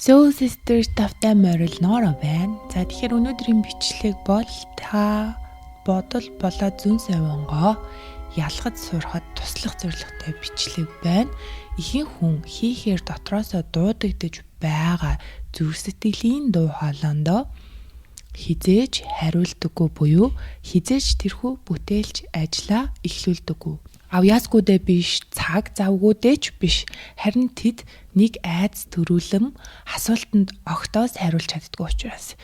So Sisters тавтай морил Нора байна. За тэгэхээр өнөөдрийн бичлэг бол та бодол болоо зүүн савингоо ялгаж сурахад туслах зорилготой бичлэг байна. Ихэнх хүн хийхээр дотроосоо дуудагдж байгаа зүрх сэтгэлийн дуу хоолойндоо хизээж хариулдаггүй буюу хизээж тэрхүү бүтээлч ажиллаа эхлүүлдэггүй. Авьяасгүйдээ биш, цаг завгүйдээ ч биш. Харин тэд нэг айдас төрүүлэм асуултанд огтоос хариулж чаддгүй учраас.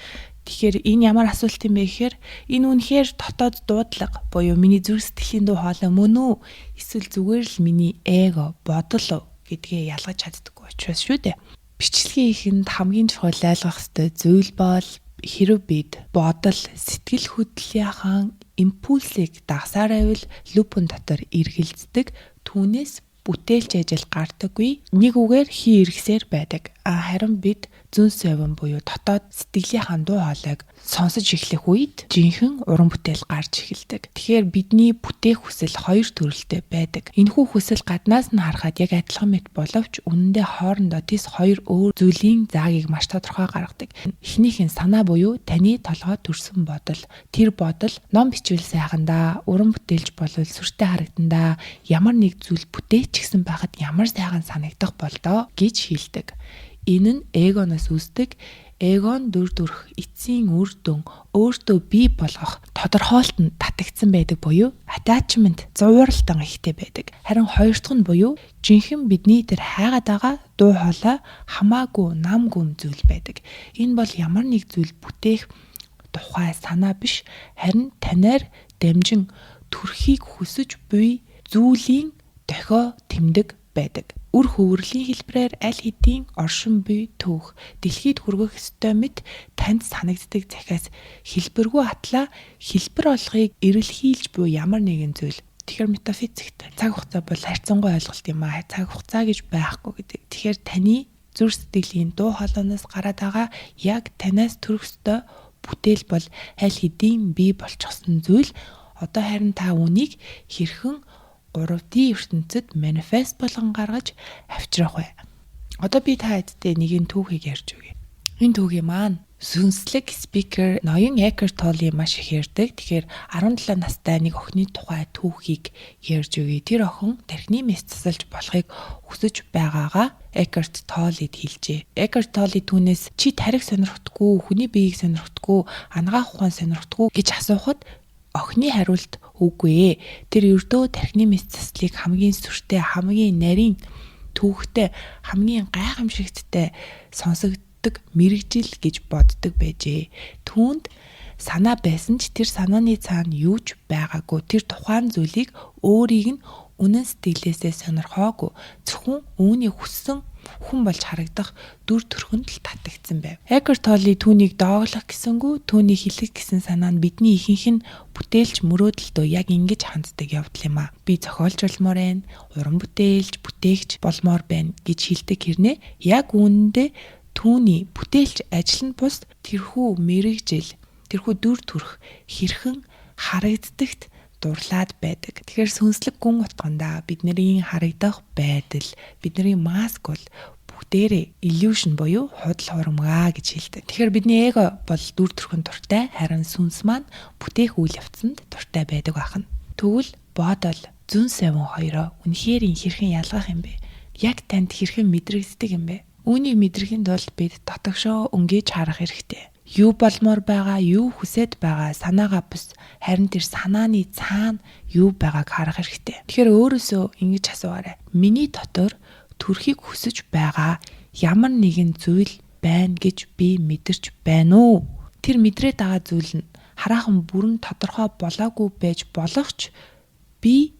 Тэгэхээр энэ ямар асуулт юм бэ гэхээр энэ үнэхээр дотоод дуудлага буюу миний зүрх сэтгэлийн дуу хоолой мөн үү? Эсвэл зүгээр л миний эго, бодол гэдгээ ялгаж чаддаггүй учраас шүү дээ. Бичлэгийн ихэнд хамгийн чухал ойлгох ёстой зүйл бол хэрэв бид бодол, сэтгэл хөдлөлийнхаа импульсыг дагсаар байвал лупын дотор эргэлздэг, түүнээс бүтээлч ажил гардаггүй, нэг үгээр хий эргэсээр байдаг. Харин бид зүүн савин буюу дотоод сэтгэлийнхаа дуу хоолойг сонсож эхлэх үед жинхэнэ уран бүтээл гарч эхэлдэг. Тэгэхээр бидний бүтээх хүсэл хоёр төрөлтэй байдаг. Энэхүү хүсэл гаднаас нь харахад яг адилхан мэт боловч үнэндээ хоорондоо тис хоёр өөр зүйлийн заагийг маш тодорхой гаргадаг. Эхнийх нь санаа буюу таны толгойд төрсэн бодол. Тэр бодол ном бичвэл сайхандаа, уран бүтээлч болвол сүртэй харагдандаа, ямар нэг зүйл бүтээч гэсэн байхад ямар сайхан санагдах болдоо гэж хэлдэг. Энэ нь эгоноос үүсдэг. Эгон дүр төрх эцсийн үр дүн өөртөө бий болгох тодорхойлолтод татагдсан байдаг буюу attachment зууралтан ихтэй байдаг. Харин хоёр дахь нь буюу жинхэнэ бидний тэр хайгаад байгаа дуу хоолой хамаагүй нам гүн зүйл байдаг. Энэ бол ямар нэг зүйл бүтээх тухай санаа биш, харин танаар дамжин төрхийг хүсэж буй зүйлийн дохио тэмдэг байдаг. Үр хөвөрлийн хэлбэрээр аль хэдийн оршин буй түүх дэлхийд хүргэх ёстой мэт танд санагддаг захиас хэлбэргүй атлаа хэлбэр олохыг эрэлхийлж буй ямар нэгэн зүйл. Тэгэхээр метафизикт цаг хугацаа бол харьцангуй ойлголт юм аа. Цаг хугацаа гэж байхгүй гэдэг. Тэгэхээр таны зүрх сэтгэлийн дуу хоолойноос гараад байгаа яг танаас төрөх ёстой бүтээл бол аль хэдийн бий болчихсон зүйл. Одоо харин та үнийг хэрхэн 3D ертөнцид манифест болгон гаргаж авчрах вэ? Одоо би та хэдтэй нэгэн түүхийг ярьж өгье. Энэ түүхий маань сүнслэг спикер ноён Экхарт Толле маш их ярьдаг. Тэгэхээр 17 настай нэг охины тухай түүхийг ярьж өгье. Тэр охин тархины мэс засалж болохыг хүсэж байгаагаа Экхарт Толлед хэлжээ. Экхарт Толле түүнээс чи тарих сонирхдаггүй, хүний биеийг сонирхдаггүй, ангаах ухаан сонирхдаггүй гэж асуухад охины хариулт үгүй ээ. Тэр өрдөө тархины мэс заслыг хамгийн сүртэй, хамгийн нарийн түүхтэй, хамгийн гайхамшигттай сонсогддог мэрэгжил гэж боддог байжээ. Түүнд санаа байсан ч тэр санааны цаана юу ч байгаагүй. Тэр тухайн зүйлийг өөрийг нь үнэн сэтгэлээсээ сонирхоогүй. Зөвхөн үүний хүссэн хүн болж харагдах дүр төрхөнд л татагдсан байв. Экхарт Толле түүнийг дооглох гэсэнгүү, түүний хэлэх гэсэн санаа нь бидний ихэнх нь бүтээлч мөрөөдөлтөө яг ингэж ханддаг явдал юм аа. Би зохиолч болмоор байна, уран бүтээлч, бүтээгч болмоор байна гэж хэлдэг хэрнээ яг үүндээ түүний бүтээлч ажил нь бус тэрхүү мэрэгжил, тэрхүү дүр төрх хэрхэн харагддагт дурлаад байдаг. Тэгэхээр сүнслэг гүн утгандаа бидний харагдах байдал, бидний маск бол бүгдээрээ illusion буюу худал хуурмаа гэж хэлдэг. Тэгэхээр бидний эго бол дүр төрхөнд дуртай, харин сүнс маань бүтээх үйл явцанд дуртай байдаг байна. Тэгвэл бодол, зүүн савин хоёроо үнэхээр хэрхэн ялгах юм бэ? Яг танд хэрхэн мэдрэгддэг юм бэ? Үүнийг мэдрэхийн тулд бид дотогшоо өнгөж харах хэрэгтэй. Юу болмоор байгаа, юу хүсэж байгаа санаагаа бус, харин тэр санааны цаана юу байгааг харах хэрэгтэй. Тэгэхээр өөрөөсөө ингэж асуугаарай. Миний дотор төрхийг хүсэж байгаа ямар нэгэн зүйл байна гэж би мэдэрч байна уу? Тэр мэдрээд байгаа зүйл нь хараахан бүрэн тодорхой болоогүй байж болох ч би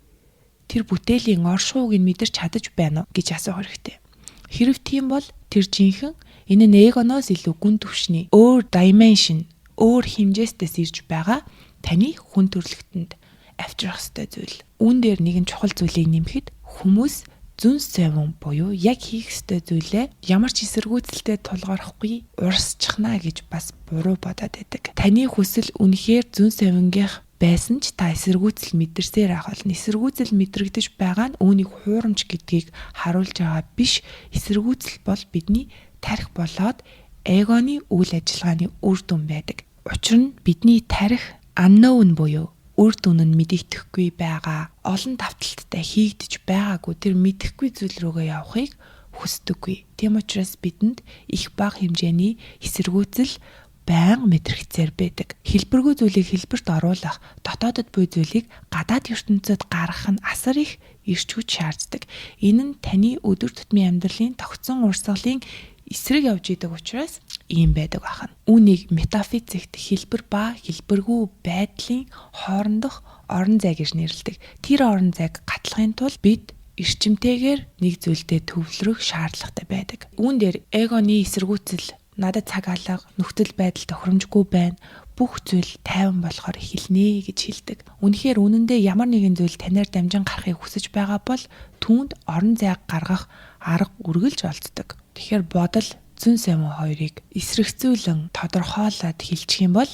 тэр бүтээлийн оршууг нь мэдэрч чадаж байна уу гэж асуух хэрэгтэй. Хэрв тийм бол тэр жинхэнэ энэ нь эгоноос илүү гүн түвшний өөр dimension, өөр хэмжээстээс ирж байгаа таны хүн төрөлхтөнд авчрах ёстой зүйл. Үүн дээр нэгэн чухал зүйлийг нэмэхэд хүмүүс зүүн савин буюу яг хийх ёстой зүйлээ ямар ч эсэргүүцэлтэй тулгарахгүй урсчихна гэж бас буруу бодоод байдаг. Таны хүсэл үнэхээр зүүн савингийнх байсан ч та эсэргүүцэл мэдэрсээр ах болно. Эсэргүүцэл мэдрэгдэж байгаа нь үүнийг хуурамч гэдгийг харуулж байгаа биш. Эсэргүүцэл бол бидний тарих болоод эгоны үйл ажиллагааны үр дүн байдаг. Учир нь бидний тарих unknown буюу үр дүн нь мэдэгдэхгүй байгаа, олон давталттай хийгдэж байгаагүй тэр мэдэхгүй зүйл рүүгээ явахыг хүсдэггүй. Тийм учраас бидэнд их бага хэмжээний эсэргүүцэл байнга мэдрэгцээр байдаг. Хэлбэргүй зүйлийг хэлбэрт оруулах, дотоодод буй зүйлийг гадаад ертөнцид гаргах нь асар их эрч хүч шаарддаг. Энэ нь таны өдөр тутмын амьдралын тогтсон урсгалын эсрэг явж идэг учраас ийм байдаг байна. Үүнийг метафизикт хэлбэр ба хэлбэргүй байдлын хоорондох орон зай гэж нэрлэдэг. Тэр орон зайг гатлахын тулд бид эрчимтэйгээр нэг зүйлдээ төвлөрөх шаардлагатай байдаг. Үүн дээр эгоны эсэргүүцэл надад цаг алга, нөхцөл байдал тохиромжгүй байна. Бүх зүйл тайван болохоор эхэлнэ гэж хэлдэг. Үнэхээр үнэндээ ямар нэгэн зүйл танаар дамжин гарахыг хүсэж байгаа бол түүнд орон зай гаргах арга үргэлж олддог. Тэгэхээр бодол, зүйн сэмэн хоёрыг эсрэгцүүлэн тодорхойлоод хэлчих юм бол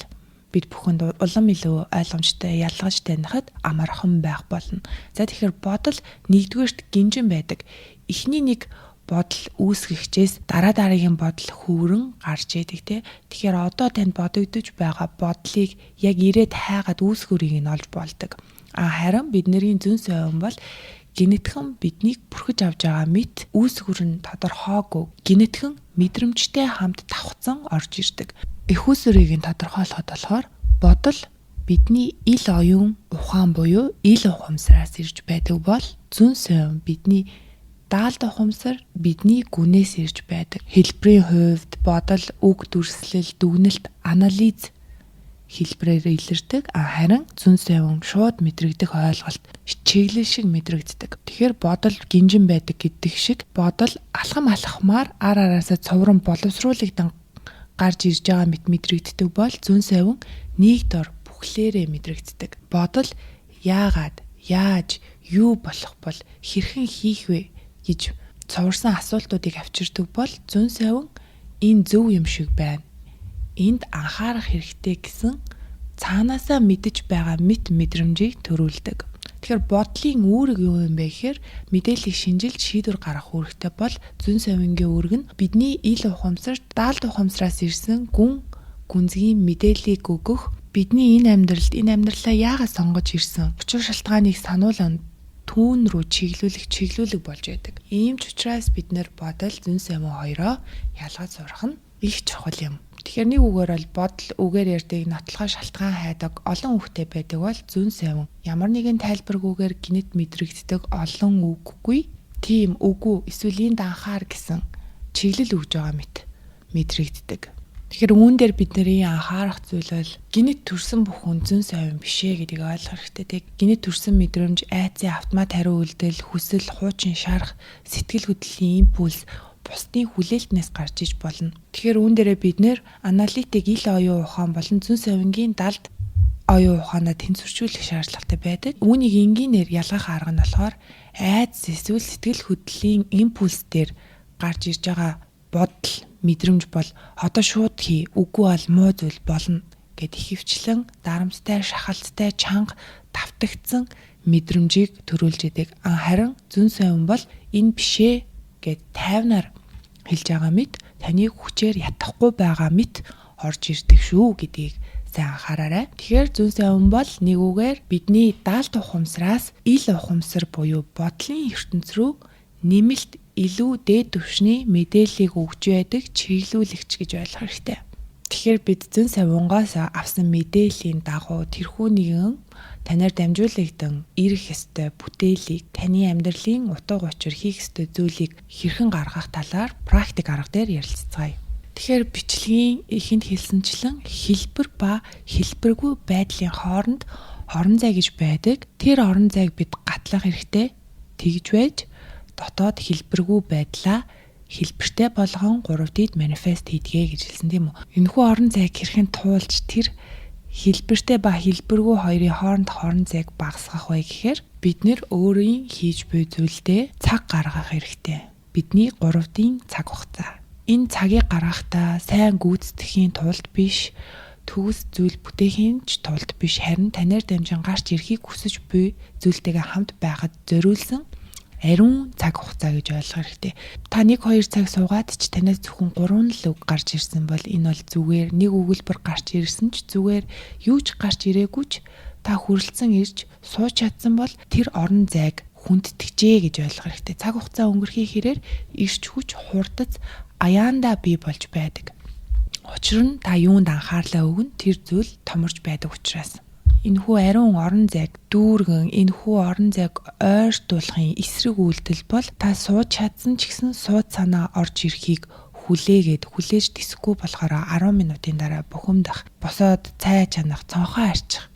бид бүхэнд улам илүү ойлгомжтой ялгаж танихад амархан байх болно. За тэгэхээр бодол нэгдүгээрт гинжин байдаг. Эхний нэг бодол үүсгэхчээс дараагийн бодол хүүрэн гарч идэг те. Тэгэхээр одоо танд бодогдож байгаа бодлыг яг ирээд хайгаад үүсгэрийг нь олж болдог. Харин бидний зүйн совин бол генетхэн биднийг бүрхэж авч байгаа мэт үүсгэр нь тодорхойгүй генетхэн мэдрэмжтэй хамт давхцан орж ирдэг. Их усрыг нь тодорхойлоход болохоор бодол бидний ил оюун ухаан буюу ил ухамсараас ирж байдаг бол зүйн совин бидний даалд ухамсар бидний гүнээс ирж байдаг. Хэлбэрийн хувьд бодол үг дүрслэл, дүгнэлт, анализ хэлбэрээр илэрдэг. Харин зүйн совин шууд мэдрэгдэх ойлголт чиглэл шиг мэдрэгддэг. Тэгэхээр бодол гинжин байдаг гэдэг шиг бодол алхам алхмаар ар араасаа цоврон боловсруулагдсан гарч ирж байгаа мэт мэдрэгддэг бол зүйн совин нэг дор бүхлээрээ мэдрэгддэг. Бодол яагаад, яаж, юу болох бол хэрхэн хийх вэ гэж цоврсан асуултуудыг авчирдаг бол зүйн совин энэ зөв юм шиг байна. Энд анхаарах хэрэгтэй гэсэн цаанаасаа мэдэж байгаа мэт мэдрэмжийг төрүүлдэг. Тэгэхээр бодлын үүрэг юу юм бэ гэхээр мэдээллийг шинжилж шийдвэр гаргах үүрэгтэй бол зүйн совингийн үүрэг нь бидний ил ухамсарт даалд ухамсараас ирсэн гүнзгий мэдээллийг өгөх, бидний энэ амьдралаа яагаад сонгож ирсэн учир шалтгааныг сануулan түүн рүү чиглүүлэг болж байдаг. Ийм ч учраас бид нэр бодол зүйн совин хоёроо ялгаж сурах нь их чухал юм. Тэгэхээр нэг үгээр бол бодол үгээр ярьдаг, нотлохоо шалтгаан хайдаг олон үгтэй байдаг бол зүйн совин ямар нэгэн тайлбаргүйгээр гинэт мэдрэгддэг олон үггүй, тийм үгүй эсвэл энд анхаар гэсэн чиглэл өгж байгаа мэт мэдрэгддэг. Тэгэхээр үүн дээр бидний анхаарах зүйл бол гинэт төрсэн бүхэн зүйн совин бишээ гэдгийг ойлгох хэрэгтэй. Гинэт төрсэн мэдрэмж, айцын автомат хариу үйлдэл, хүсэл, хуучин шарах, сэтгэл хөдлөлийн импульс бусдын хүлээлтнээс гарч иж болно. Тэгэхээр үүн дээрээ бид нэр аналитик ил оюун ухаан болон зүйн совингийн далд оюун ухаанаа тэнцвэржүүлэх шаардлагатай байдаг. Үүнийг энгийнээр ялгах арга нь болохоор айц эсвэл сэтгэл хөдлөлийн импульс дээр гарч ирж байгаа бодол, мэдрэмж бол одоо шууд хий, үгүй бол муу зүйл болно гэд ихэвчлэн дарамттай, шахалттай, чанга, давтагдсан мэдрэмжийг төрүүлж идэг. Харин зүйн совин бол энэ бишээ гэд тайвнаар хэлж байгаа мэт таныг хүчээр ятахгүй байгаа мэт орж ирдэг шүү гэдгийг сайн анхаараарай. Тэгэхээр зүйн совин бол нэг үгээр бидний даалд ухамсараас ил ухамсар буюу бодлын ертөнц рүү нэмэлт илүү дээд түвшний мэдээллийг өгж байдаг чиглүүлэгч гэж ойлгох хэрэгтэй. Тэгэхээр бид зүйн совингоос авсан мэдээллийн дагуу тэрхүү нэгэн танаар дамжуулагдсан ирэх ёстой бүтээлийг, таны амьдралын утга учир хийх ёстой зүйлийг хэрхэн гаргах талаар практик арга дээр ярилцгаая. Тэгэхээр бичлэгийн эхэнд хэлсэнчлэн хэлбэр ба хэлбэргүй байдлын хооронд орон зай гэж байдаг. Тэр орон зайг бид гатлах хэрэгтэй. Тэгж байж дотоод хэлбэргүй байдлаа хэлбэртэй болгон 3D манифест хийдгээ гэж хэлсэн тийм үү. Энэхүү орон зайг хэрхэн туулж тэр хэлбэртэй ба хэлбэргүй хоёрын хооронд орон зайг багасгах вэ гэхээр бид нэр өөрийн хийж буй зүйлдээ цаг гаргах хэрэгтэй. Бидний 3D цаг хугацаа. Энэ цагийг гаргахдаа сайн гүйцэтгэхийн тулд биш, төгс зүйл бүтээхийн тулд биш, харин танаар дамжин гарч ирэхийг хүсэж буй зүйлтэйгээ хамт байхад зориулсан ариун цаг хугацаа гэж ойлгох хэрэгтэй. Та 1-2 цаг суугаад ч танаас зөвхөн 3 л үг гарч ирсэн бол энэ бол зүгээр, нэг өгүүлбэр гарч ирсэн ч зүгээр, юу ч гарч ирээгүй ч та хүрлцэн ирж сууч чадсан бол тэр орон зайг хүндэтгэжээ гэж ойлгох хэрэгтэй. Цаг хугацаа өнгөрөхий хэрээр ирч хүч хурдац аяандаа бий болж байдаг. Учир нь та юунд анхаарлаа өгнө тэр зүйл томорч байдаг учраас. Энэхүү ариун орон зайг дүүргэн, энэхүү орон зайг ойртуулахын эсрэг үйлдэл бол та сууж чадсан ч гэсэн сууд санаа орж ирэхийг хүлээж тэсэхгүй болохоор 10 минутын дараа бухимдах, босоод цай чанах, цонхоо арчих.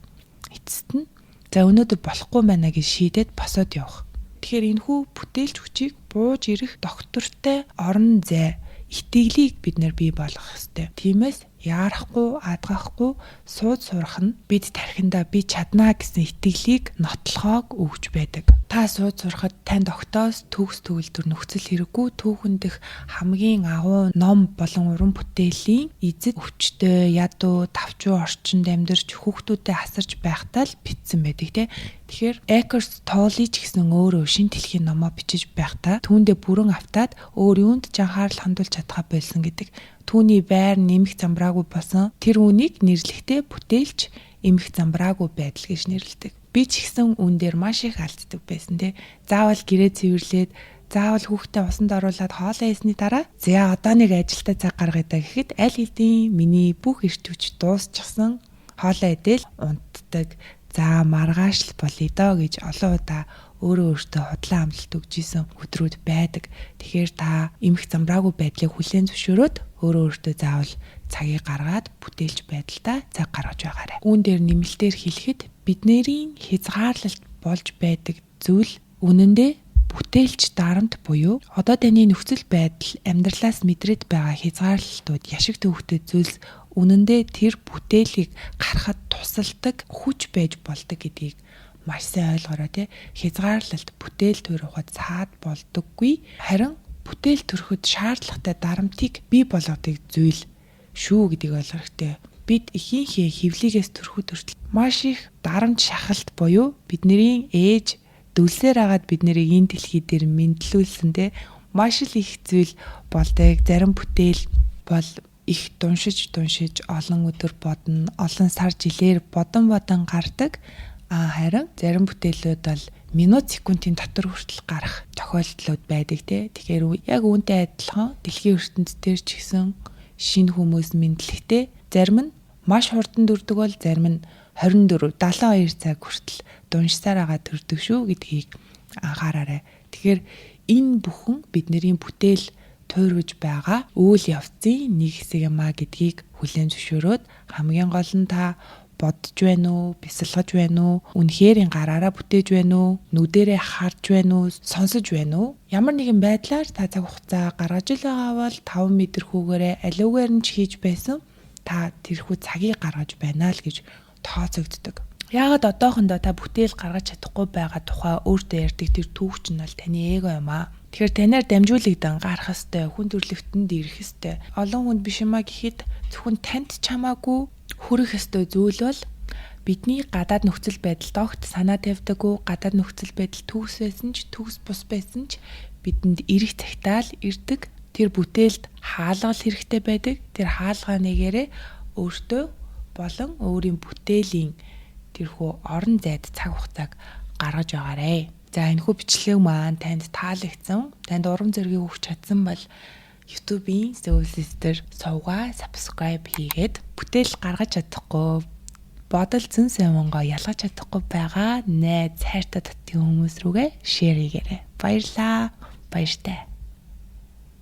Эцэст нь за өнөөдөр болохгүй байна гэж шийдээд босоод явах. Тэгэхээр энэхүү бүтээлч хүчийг бууж ирэх доктортой орон зай итгэлийг бид нэр бий болгох ёстой. Тиймээс яарахгүй, адгахгүй сууд сурах нь бид тархиндаа би чаднаа гэсэн итгэлийг нотлохоог өгж байдаг. Та сууд сурахад танд октоос төгс төгөлдөр нөхцөл хэрэггүй түүхэндх хамгийн агуу ном болон уран бүтээлийн эзэд өвчтөй, ядуу, давчуу орчинд амьдарч хүүхдүүдэд асарч байхдаа л бичсэн байдаг тийм. Тэгэхээр Eckhart Tolle ч гэсэн өөрөө шин дэлхийн номоо бичиж байхдаа түүндээ бүрэн автаад өөр юунд ч анхаарал хандуулж чадхаа болсон гэдэг. Түүний байр нэмэх замбраагүй болсон. Тэр үнийг нэрлэхдээ бүтээлч эмх замбраагүй байдал гэж нэрлэдэг. Би ч гэсэн үн дээр маш их алддаг байсан те. Заавал гэрээ цэвэрлээд, заавал хүүхдээ усанд оруулаад хоолоо хийсний дараа за одоо нэг ажилдаа цаг гаргая да гэхэд аль хэдийн миний бүх эрт хүч дуусчихсан. Хоолоо идэл унтдаг. За маргааш л болъё доо гэж олон удаа өөртөө худлаа амлалт өгч исэн өдрүүд байдаг. Тэгэхээр та эмх замбраагүй байдлыг хүлээн зөвшөөрөөд өөртөө заавал цагийг гаргаад бүтээлч байдалтай цаг гаргаж байгаарай. Үүн дээр нэмэлтээр хэлэхэд бидний хязгаарлалт болж байдаг зүйл үнэндээ бүтээлч дарамт буюу одоо таны нөхцөл байдал амьдралаас мэдрээд байгаа хязгаарлалтууд яшиг төвхтэй зүйлс үнэндээ тэр бүтээлийг гаргахад тусалдаг хүч байж болдог гэдгийг маш сайн ойлгороо тий. Хязгаарлалт бүтээл төрөхөд цаад болдоггүй. Харин бүтээл төрөхөд шаардлагатай дарамтыг бий болгодог зүйл шүү гэдгийг ойлгох хэрэгтэй. Бид ихийнхээ хөвлөгөөс төрөхөд хүртэл маш их дарамт шахалт буюу бидний ээж дөлсээр агаад бид нарыг энэ дэлхий дээр мэдлүүлсэн те маш л их зүйл болдог. Зарим бүтээл бол их дуншиж олон өдөр бодно, олон сар жилээр бодон гардаг. Харин зарим бүтээлүүд бол минут секундын дотор хүртэл гарах тохиолдлууд байдаг те. Тэгэхээр яг үүнтэй адилхан дэлхийн ертөнцийн дээр ч гэсэн шинэ хүмүүс мэдлэгтэй зарим нь маш хурдан дүрдэг бол зарим нь 24 72 цаг хүртэл дуншсаар байгаа төрдөг шүү гэдгийг анхаараарай. Тэгэхээр энэ бүхэн бидний бүтээл туйрвж байгаа үйл явцын нэг хэсэг юм а гэдгийг хүлээн зөвшөөрөөд хамгийн гол нь та бодож байна уу, бясалгаж байна уу, үнэхээр гараараа бүтээж байна уу, нүдэрээ харж байна уу, сонсож байна уу? Ямар нэгэн байдлаар та цаг хугацаа гаргаж л байгаа бол 5 мэдрэхүүгээрээ аливаар нь ч хийж байсан та тэрхүү цагийг гаргаж байна л гэж тооцогддог. Яагаад одоохондоо та бүтээл гаргаж чадахгүй байгаа тухай өөртөө ярьдаг тэр түүхч нь бол таны эго юм аа. Тэгэхээр танаар дамжуулагдсан гарах хэвээр хүн төрлөختөнд ирэх хэвээр олон хүнд биш юмаа гэхэд зөвхөн танд чамаагүй хүрэх хэвээр зүйл бол бидний гадаад нөхцөл байдалд огт санаа тавьдаггүй, гадаад нөхцөл байдал төгс байсан ч төгс бус байсан ч бидэнд ирэх цагтаа л ирдэг. Тэр бүтээлд хаалгал хэрэгтэй байдаг. Тэр хаалгаа нэгээрээ өөртөө болон өөрийн бүтээлийн тэрхүү орон зайд цаг хугацааг гаргаж байгаарэ. За энэхүү бичлэг маань танд таалагдсан, танд урам зориг өгч чадсан бол YouTube-ийн Soul Sister сувгаа subscribe хийгээд бүтээл гаргаж чадахгүй, бодол зэн савингаа ялгаж чадахгүй байгаа найз хайртай татгийн хүмүүс рүүгээ share хийгээрэй. Баярлалаа. Баяртай.